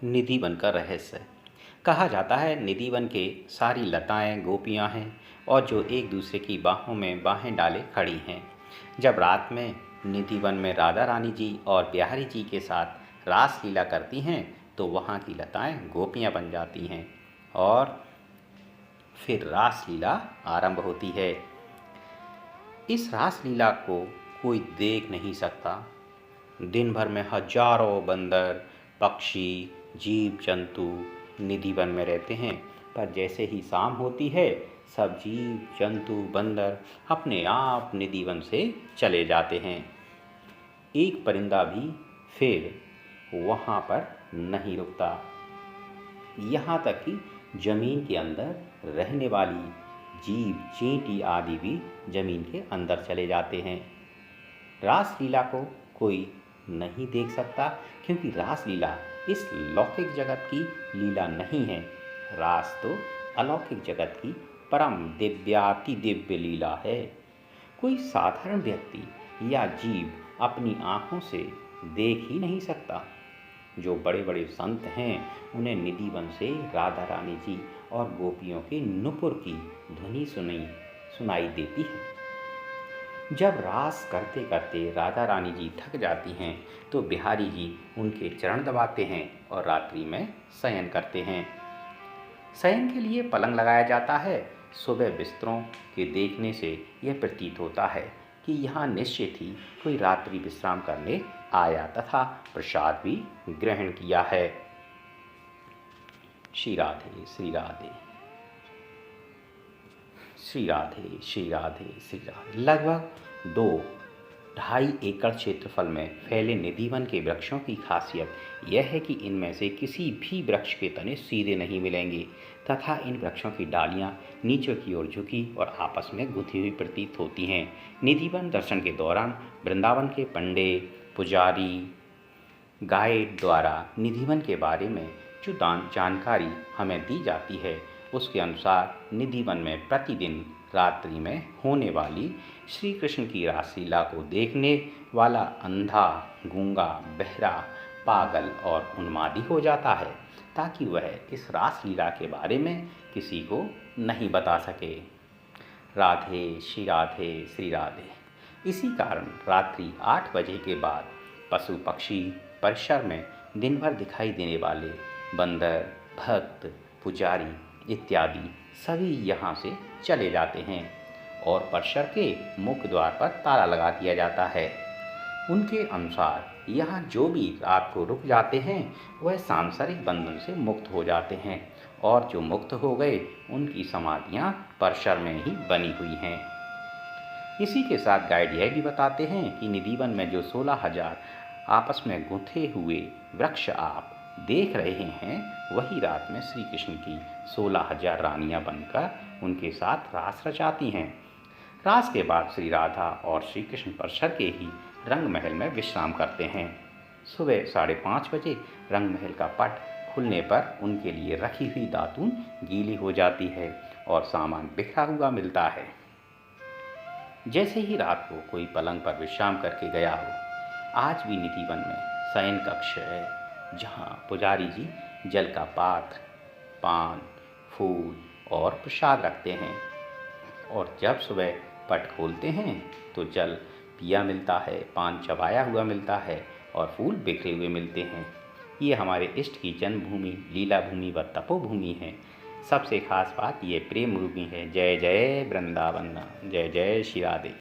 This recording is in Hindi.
निधि वन का रहस्य। कहा जाता है निधि वन के सारी लताएं गोपियां हैं और जो एक दूसरे की बाहों में बाहें डाले खड़ी हैं। जब रात में निधि वन में राधा रानी जी और बिहारी जी के साथ रास लीला करती हैं तो वहाँ की लताएं गोपियां बन जाती हैं और फिर रास लीला आरंभ होती है। इस रास लीला को कोई देख नहीं सकता। दिन भर में हजारों बंदर, पक्षी, जीव जंतु निधि वन में रहते हैं, पर जैसे ही शाम होती है सब जीव जंतु बंदर अपने आप निधि वन से चले जाते हैं। एक परिंदा भी फिर वहाँ पर नहीं रुकता। यहाँ तक कि जमीन के अंदर रहने वाली जीव चींटी आदि भी जमीन के अंदर चले जाते हैं। रासलीला को कोई नहीं देख सकता क्योंकि रासलीला इस लौकिक जगत की लीला नहीं है। रास तो अलौकिक जगत की परम दिव्याति दिव्य लीला है। कोई साधारण व्यक्ति या जीव अपनी आँखों से देख ही नहीं सकता। जो बड़े बड़े संत हैं उन्हें निधि वन से राधा रानी जी और गोपियों के नुपुर की ध्वनि सुनाई देती है। जब रास करते करते राधा रानी जी थक जाती हैं तो बिहारी जी उनके चरण दबाते हैं और रात्रि में शयन करते हैं। शयन के लिए पलंग लगाया जाता है। सुबह बिस्तरों के देखने से यह प्रतीत होता है कि यहाँ निश्चित ही कोई रात्रि विश्राम करने आया तथा प्रसाद भी ग्रहण किया है। श्री राधे श्री राधे श्री राधे श्री राधे श्री राधे। लगभग 2-2.5 एकड़ क्षेत्रफल में फैले निधि वन के वृक्षों की खासियत यह है कि इनमें से किसी भी वृक्ष के तने सीधे नहीं मिलेंगे तथा इन वृक्षों की डालियां नीचे की ओर झुकी और आपस में गुथी हुई प्रतीत होती हैं। निधि वन दर्शन के दौरान वृंदावन के पंडित, पुजारी, गाइड द्वारा निधि वन के बारे में जो जानकारी हमें दी जाती है उसके अनुसार निधि वन में प्रतिदिन रात्रि में होने वाली श्री कृष्ण की रासलीला को देखने वाला अंधा, गूंगा, बहरा, पागल और उन्मादी हो जाता है ताकि वह इस रासलीला के बारे में किसी को नहीं बता सके। राधे श्री राधे श्री राधे। इसी कारण रात्रि 8 बजे के बाद पशु पक्षी परिसर में दिन भर दिखाई देने वाले बंदर, भक्त, पुजारी इत्यादि सभी यहाँ से चले जाते हैं और परिसर के मुख्य द्वार पर ताला लगा दिया जाता है। उनके अनुसार यहाँ जो भी रात को रुक जाते हैं वह सांसारिक बंधन से मुक्त हो जाते हैं और जो मुक्त हो गए उनकी समाधियाँ परिसर में ही बनी हुई हैं। इसी के साथ गाइड यह भी बताते हैं कि निधि वन में जो 16,000 आपस में गुंथे हुए वृक्ष आप देख रहे हैं वही रात में श्री कृष्ण की 16,000 रानियां बनकर उनके साथ रास रचाती हैं। रास के बाद श्री राधा और श्री कृष्ण परिसर के ही रंग महल में विश्राम करते हैं। सुबह 5:30 बजे रंग महल का पट खुलने पर उनके लिए रखी हुई दातून गीली हो जाती है और सामान बिखरा हुआ मिलता है। जैसे ही रात को कोई पलंग पर विश्राम करके गया हो, आज भी निधि वन में शयन कक्ष है जहाँ पुजारी जी जल का पात्र, पान, फूल और प्रसाद रखते हैं और जब सुबह पट खोलते हैं तो जल पिया मिलता है, पान चबाया हुआ मिलता है और फूल बिखरे हुए मिलते हैं। ये हमारे इष्ट की जन्मभूमि, लीला भूमि व तपोभूमि है। सबसे खास बात ये प्रेम भूमि है। जय जय वृंदावन, जय जय श्री राधे।